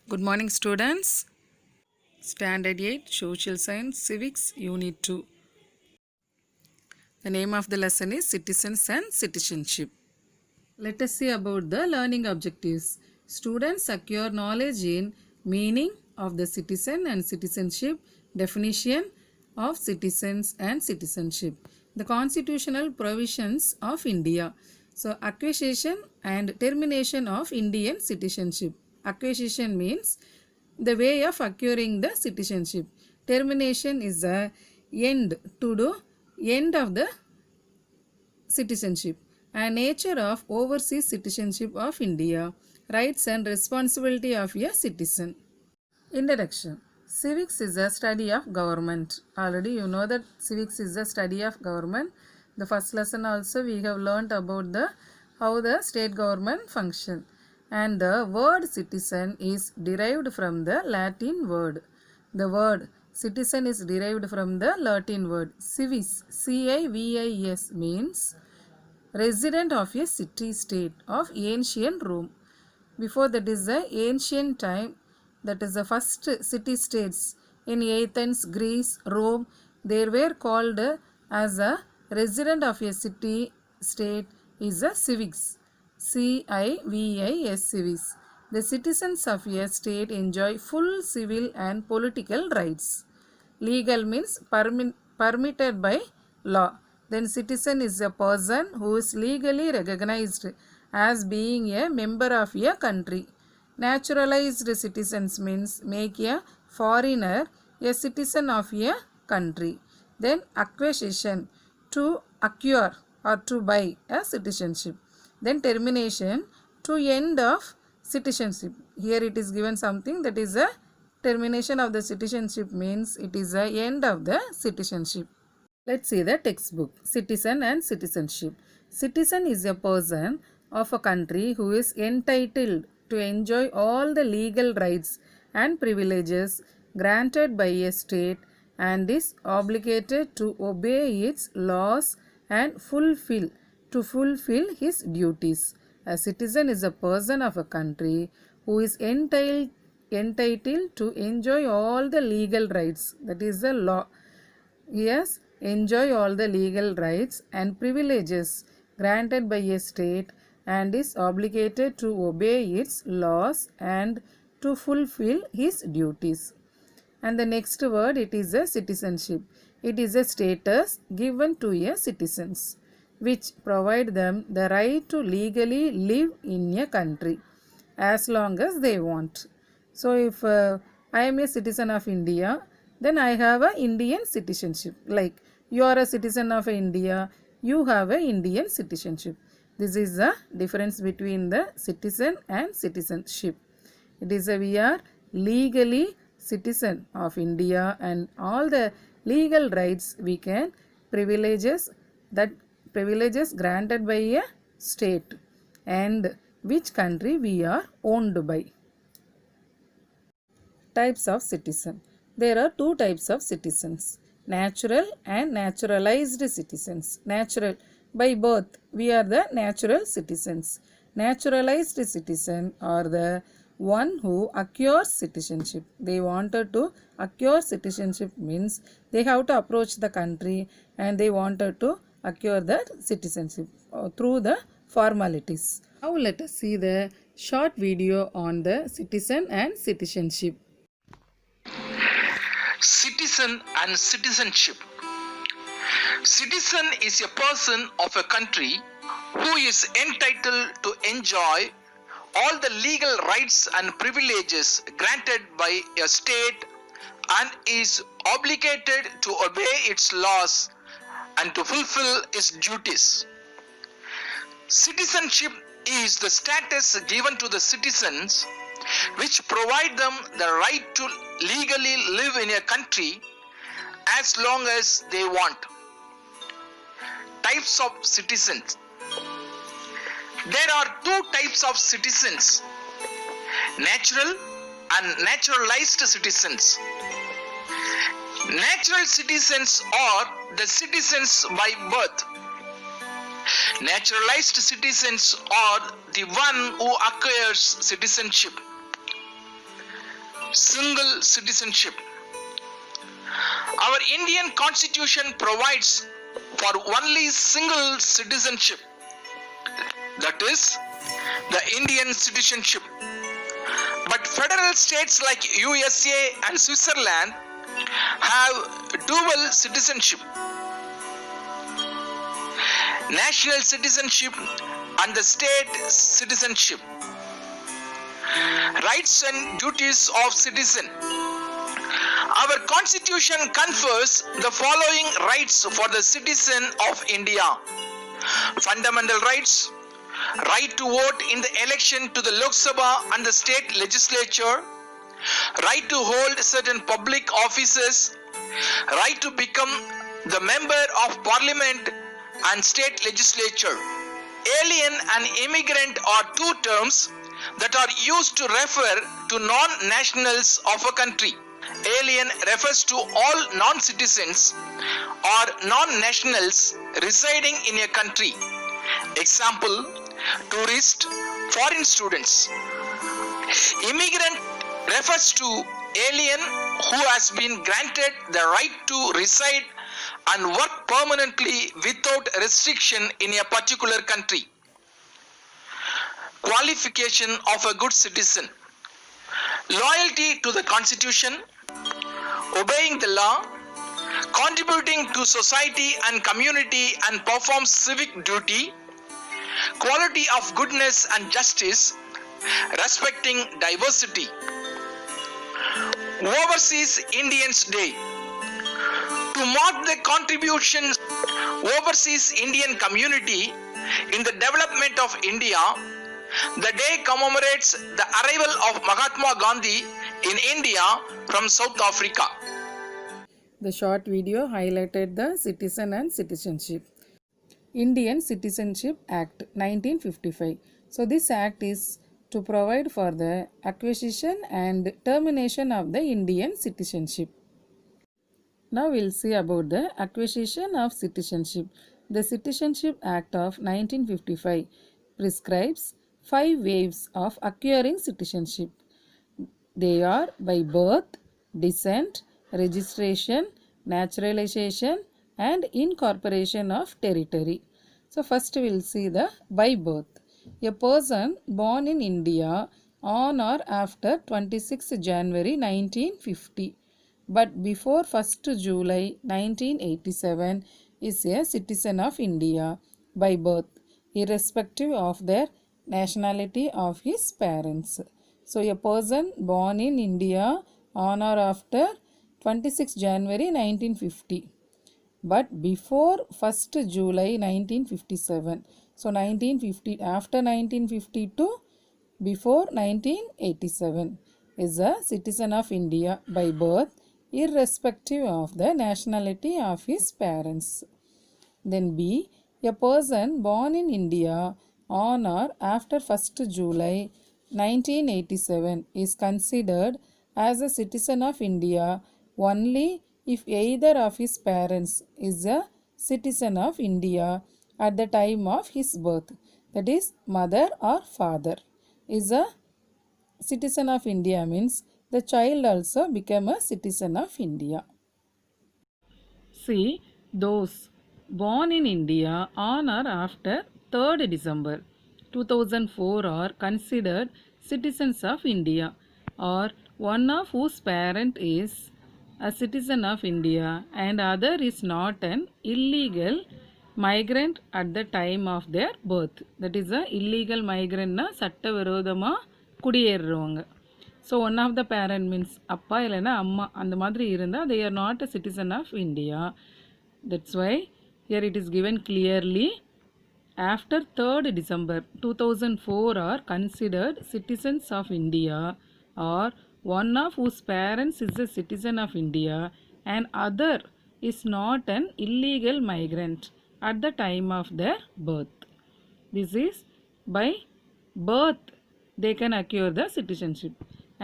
Good morning, students. Standard 8 Social Science Civics Unit 2. The name of the lesson is Citizens and Citizenship. Let us see about the learning objectives. Students acquire knowledge in meaning of the citizen and citizenship, definition of citizens and citizenship, the constitutional provisions of India. So, acquisition and termination of Indian citizenship. Acquisition means the way of acquiring the citizenship. Termination is the end to do end of the citizenship and nature of overseas citizenship of India, rights and responsibility of a citizen. Introduction. Civics is a study of government. Already you know that civics is a study of government. The first lesson also we have learnt about the how the state government function. And the word citizen is derived from the Latin word. The word citizen is derived from the Latin word civis. Civis means resident of a city-state of ancient Rome. Before that is the ancient time, that is the first city-states in Athens, Greece, Rome, they were called as a resident of a city-state is a civics. Civis civics. The citizens of a state enjoy full civil and political rights. Legal means permitted by law. Then citizen is a person who is legally recognized as being a member of a country. Naturalized citizens means make a foreigner a citizen of a country. Then acquisition, to acquire or to buy a citizenship. Then termination, to end of citizenship. Here it is given something that is a termination of the citizenship means it is the end of the citizenship. Let's see the textbook. Citizen and citizenship. Citizen is a person of a country who is entitled to enjoy all the legal rights and privileges granted by a state and is obligated to obey its laws and fulfill his duties. A citizen is a person of a country who is entitled to enjoy all the legal rights, that is the law. Yes, enjoy all the legal rights and privileges granted by a state and is obligated to obey its laws and to fulfill his duties. And the next word, it is a citizenship. It is a status given to a citizens which provide them the right to legally live in a country as long as they want. So if I am a citizen of India, then I have a Indian citizenship. Like you are a citizen of India, you have a Indian citizenship. This is the difference between the citizen and citizenship. It is a we are legally citizen of India and all the legal rights we can privileges granted by a state and which country we are owned by. Types of citizen. There are two types of citizens, natural and naturalized citizens. Natural, by birth we are the natural citizens. Naturalized citizen are the one who acquires citizenship. They wanted to acquire citizenship means they have to approach the country and they wanted to acquire the citizenship through the formalities. Now let us see the short video on the citizen and citizenship. Citizen and citizenship. Citizen is a person of a country who is entitled to enjoy all the legal rights and privileges granted by a state and is obligated to obey its laws and to fulfill its duties. Citizenship is the status given to the citizens which provide them the right to legally live in a country as long as they want. Types of citizens. There are two types of citizens, natural and naturalized citizens. Natural citizens are the citizens by birth. Naturalized citizens are the one who acquires citizenship. single citizenship. Our Indian constitution provides for only single citizenship, that is, the Indian citizenship. But federal states like USA and Switzerland have dual citizenship, national citizenship and the state citizenship. Rights and duties of citizen. Our constitution confers the following rights for the citizen of India. Fundamental rights: right to vote in the election to the Lok Sabha and the state legislature, right to hold certain public offices, right to become the member of parliament and state legislature. Alien and immigrant are two terms that are used to refer to non-nationals of a country. Alien refers to all non-citizens or non-nationals residing in a country. Example: tourist, foreign students. Immigrant refers to alien who has been granted the right to reside and work permanently without restriction in a particular country. Qualification of a good citizen: loyalty to the constitution, obeying the law, contributing to society and community and perform civic duty, quality of goodness and justice, respecting diversity. Overseas Indians Day. To mark the contributions of overseas Indian community in the development of India, the day commemorates the arrival of Mahatma Gandhi in India from South Africa. The short video highlighted the citizen and citizenship. Indian Citizenship Act 1955. So this act is to provide for the acquisition and termination of the Indian citizenship. Now we'll see about the acquisition of citizenship. The Citizenship Act of 1955 prescribes 5 ways of acquiring citizenship. They are by birth, descent, registration, naturalization and incorporation of territory. So first we'll see the by birth. A person born in India on or after 26 January 1950 but before 1st July 1987 is a citizen of India by birth, irrespective of their nationality of his parents. So a person born in India on or after 26 January 1950 but before 1st July 1957. So 1950, after 1952, before 1987 is a citizen of India by birth, irrespective of the nationality of his parents. Then B, a person born in India on or after 1st July 1987 is considered as a citizen of India only if either of his parents is a citizen of India at the time of his birth, that is mother or father is a citizen of India means the child also become a citizen of India. See, those born in India on or after 3rd December 2004 are considered citizens of India, or one of whose parent is a citizen of India and other is not an illegal migrant at the time of their birth. That is a illegal migrant na சட்ட விரோதமாக குடியேறுறவங்க. So one of the parent means அப்பா இல்லைன்னா அம்மா அந்த மாதிரி இருந்தால் they are not a citizen of India. That's why here it is given clearly, after 3rd December 2004 are considered citizens of India, or one of whose parents is a citizen of India and other is not an illegal migrant at the time of their birth. This is by birth they can acquire the citizenship.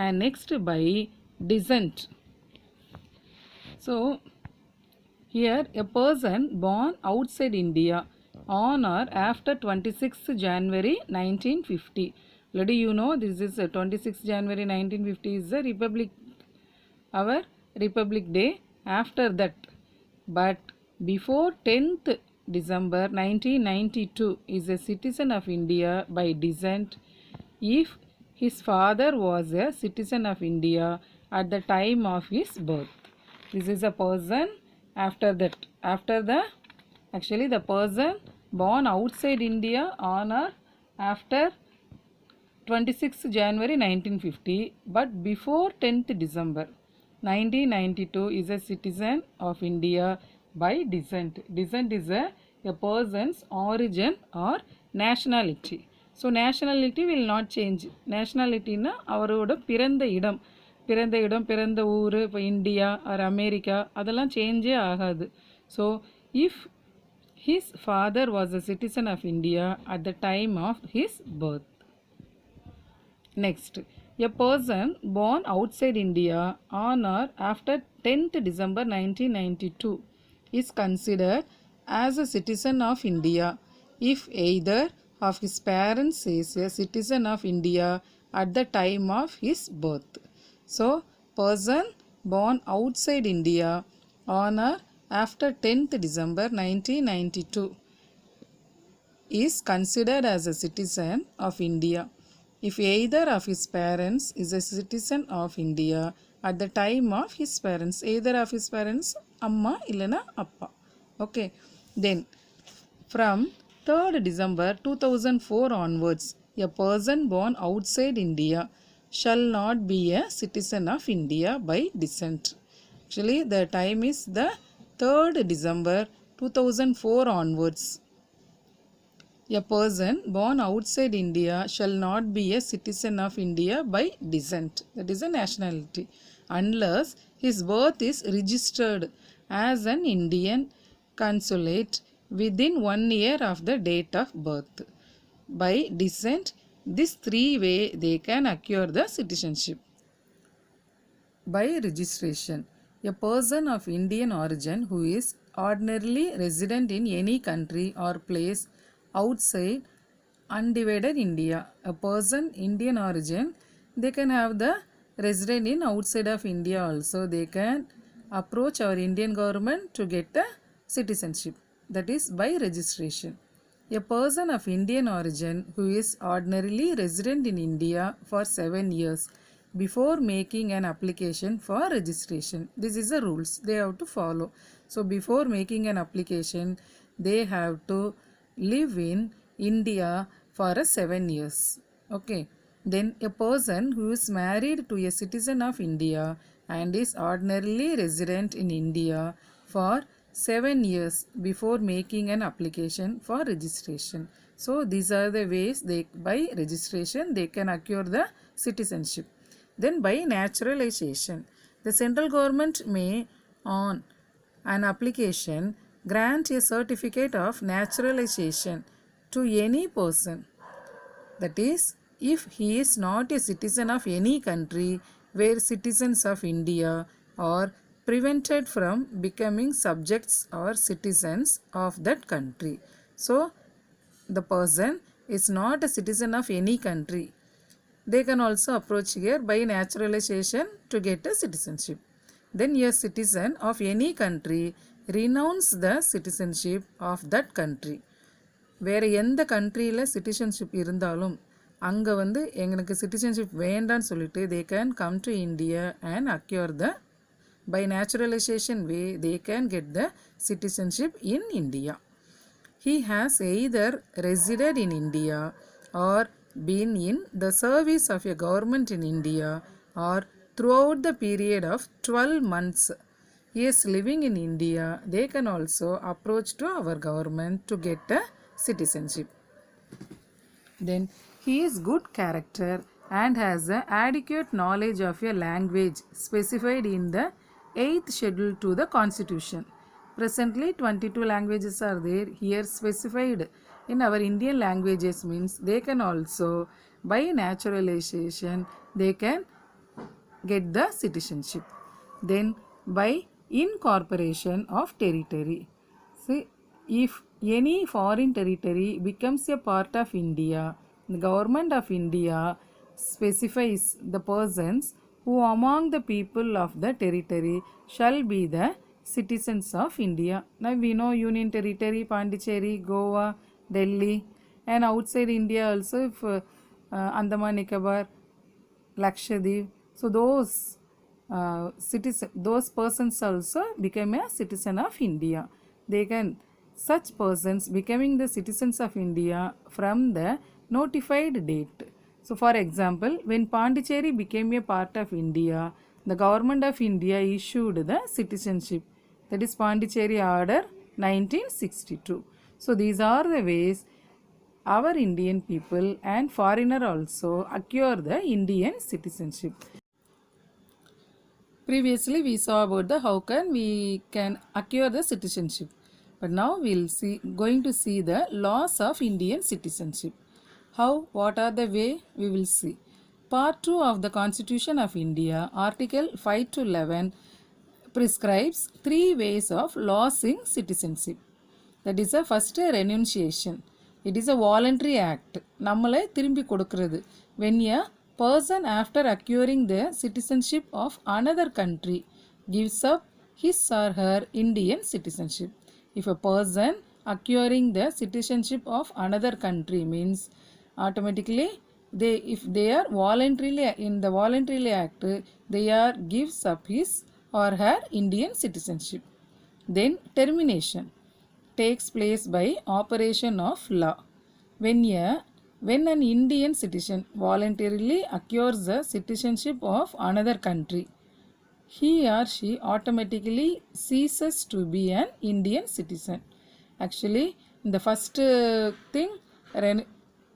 And next by descent. So here a person born outside India on or after 26th January 1950 Already you know this is 26 January 1950 is the Republic, our Republic Day. After that, but before 10th December 1992 is a citizen of India by descent if his father was a citizen of India at the time of his birth. This is a person after that, after the, actually the person born outside India on or after 26 January 1950 but before 10th December 1992 is a citizen of India by descent. Descent is a person's origin or nationality. So nationality will not change. Nationality na அவரோட பிறந்த இடம், பிறந்த ஊர், இப்போ India R America அதெல்லாம் சேஞ்சே ஆகாது. So if his father was a citizen of India at the time of his birth. Next, a person born outside India on or after 10th December 1992 is considered as a citizen of India if either of his parents is a citizen of India at the time of his birth. So, person born outside India on or after 10th December 1992 is considered as a citizen of India if either of his parents is a citizen of India at the time of his parents. Either of his parents, amma illana appa. Okay. Then from 3rd December 2004 onwards, a person born outside India shall not be a citizen of India by descent. Actually, the time is the 3rd December 2004 onwards. A person born outside India shall not be a citizen of India by descent. That is a nationality. Unless his birth is registered as an Indian consulate within 1 year of the date of birth. By descent, these three ways they can acquire the citizenship. By registration, a person of Indian origin who is ordinarily resident in any country or place outside undivided India. A person Indian origin, they can have the resident in outside of India also. They can approach our Indian government to get the citizenship. That is by registration. A person of Indian origin who is ordinarily resident in India for 7 years before making an application for registration. This is the rules they have to follow. So before making an application, they have to live in India for 7 years. Okay. Then a person who is married to a citizen of India and is ordinarily resident in India for 7 years before making an application for registration. So these are the ways they, by registration, they can acquire the citizenship. Then by naturalization, the central government may on an application grant a certificate of naturalization to any person. That is, if he is not a citizen of any country where citizens of India are prevented from becoming subjects or citizens of that country. So, the person is not a citizen of any country. They can also approach here by naturalization to get a citizenship. Then a citizen of any country renounce the citizenship of that country. வேறு எந்த கண்ட்ரியில் citizenship இருந்தாலும் அங்கே வந்து எங்களுக்கு citizenship வேண்டான்னு சொல்லிட்டு they can come to India and acquire the, by naturalization way, they can get the citizenship in India. He has either resided in India or been in the service of a government in India or throughout the period of 12 months he is living in India. They can also approach to our government to get a citizenship. Then he is good character and has a adequate knowledge of a language specified in the 8th schedule to the constitution. Presently 22 languages are there here specified in our Indian languages, means they can also by naturalization they can get the citizenship. Then by incorporation of territory. See, if any foreign territory becomes a part of India The government of India specifies the persons who among the people of the territory shall be the citizens of India. Now we know Union Territory, Pondicherry, Goa, Delhi, and outside India also if Andaman Nicobar, Lakshadweep. So those persons also become a citizen of India. Such persons becoming the citizens of India from the notified date. So for example, when Pondicherry became a part of India, the government of India issued the citizenship, that is Pondicherry Order 1962. So these are the ways our Indian people and foreigner also acquire the Indian citizenship. Previously we saw about how we can acquire the citizenship. But now going to see the laws of Indian citizenship. What are the way? We will see. Part 2 of the Constitution of India, Article 5 to 11, prescribes 3 ways of losing citizenship. That is the first renunciation. It is a voluntary act. நம்மளை திரும்பி கொடுக்கிறது. When a person after acquiring the citizenship of another country gives up his or her Indian citizenship. If a person acquiring the citizenship of another country means automatically if they are voluntarily in the voluntary act, they are gives up his or her Indian citizenship. Then termination takes place by operation of law. When an Indian citizen voluntarily acquires the citizenship of another country, he or she automatically ceases to be an Indian citizen. Actually, the first thing,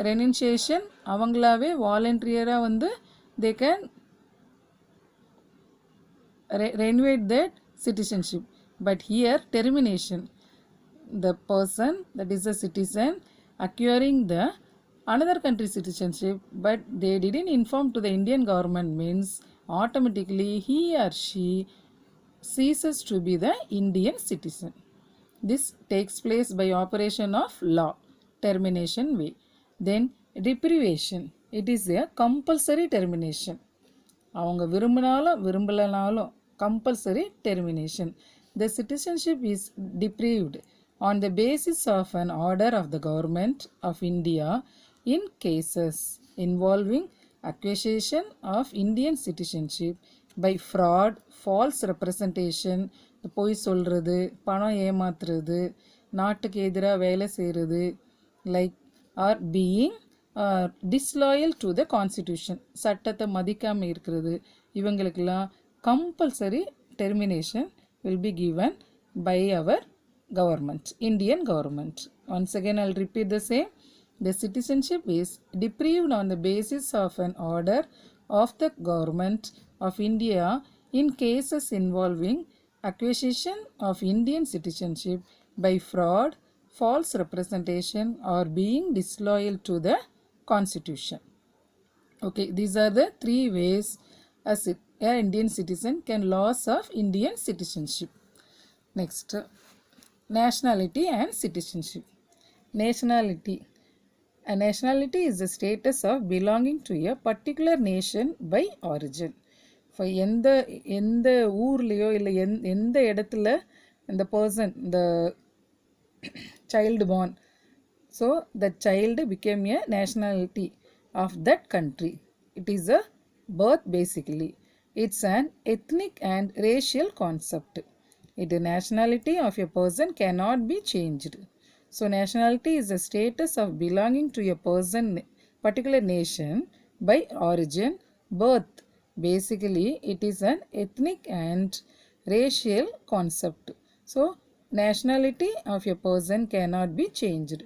renunciation, avangalaave voluntary வந்து they can renovate that citizenship. But here termination, the person that is a citizen acquiring the another country citizenship but they didn't inform to the Indian government means automatically he or she ceases to be the Indian citizen. This takes place by operation of law, termination way. Then deprivation, it is a compulsory termination. அவங்க விரும்பினாலும் விரும்பலனாலும் compulsory termination. The citizenship is deprived on the basis of an order of the government of India in cases involving acquisition of Indian citizenship by fraud, false representation, பொய் சொல்கிறது, பணம் ஏமாத்துறது, நாட்டுக்கு எதிராக வேலை செய்கிறது, like or being disloyal to the constitution, சட்டத்தை மதிக்காமல் இருக்கிறது, இவங்களுக்கெல்லாம் compulsory termination will be given by our government, Indian government. Once again I'll repeat the same. The citizenship is deprived on the basis of an order of the government of India in cases involving acquisition of Indian citizenship by fraud, false representation or being disloyal to the constitution. Okay, these are the 3 ways an Indian citizen can lose of Indian citizenship. Next, nationality and citizenship. Nationality. A nationality is the status of belonging to a particular nation by origin. For எந்த ஊர்லேயோ இல்லை எந்த இடத்துல the person, the child born, so the child became a nationality of that country. It is a birth basically. It's an ethnic and racial concept. The nationality of a person cannot be changed. So nationality is the status of belonging to a particular nation by origin, birth. Basically, it is an ethnic and racial concept. So nationality of a person cannot be changed.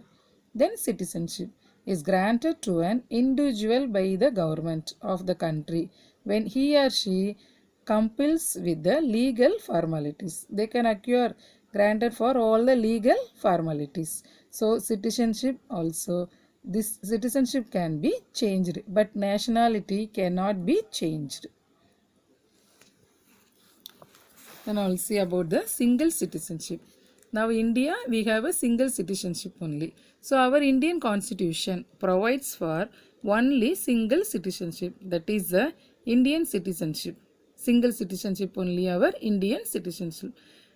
Then citizenship is granted to an individual by the government of the country when he or she complies with the legal formalities. They can acquire granted for all the legal formalities. So citizenship also, this citizenship can be changed but nationality cannot be changed. Then I'll see about the single citizenship. Now India, we have a single citizenship only. So our Indian constitution provides for only single citizenship, that is the Indian citizenship. Single citizenship only our Indian citizenship.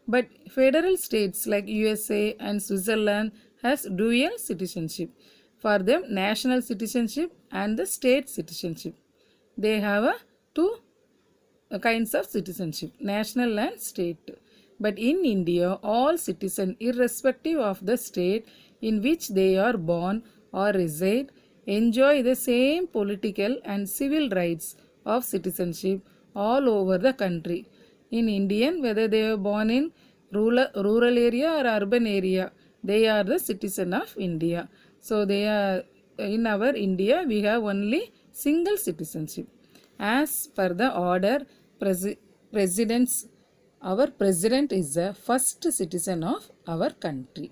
But federal states like USA and Switzerland has dual citizenship. For them national citizenship and the state citizenship. They have a two kinds of citizenship, national and state. But in India, all citizens, irrespective of the state in which they are born or reside, enjoy the same political and civil rights of citizenship all over the country. In Indian, whether they are born in rural area or urban area, they are the citizen of India. So they are in our India, we have only single citizenship. As per the order, presidents, our president is the first citizen of our country.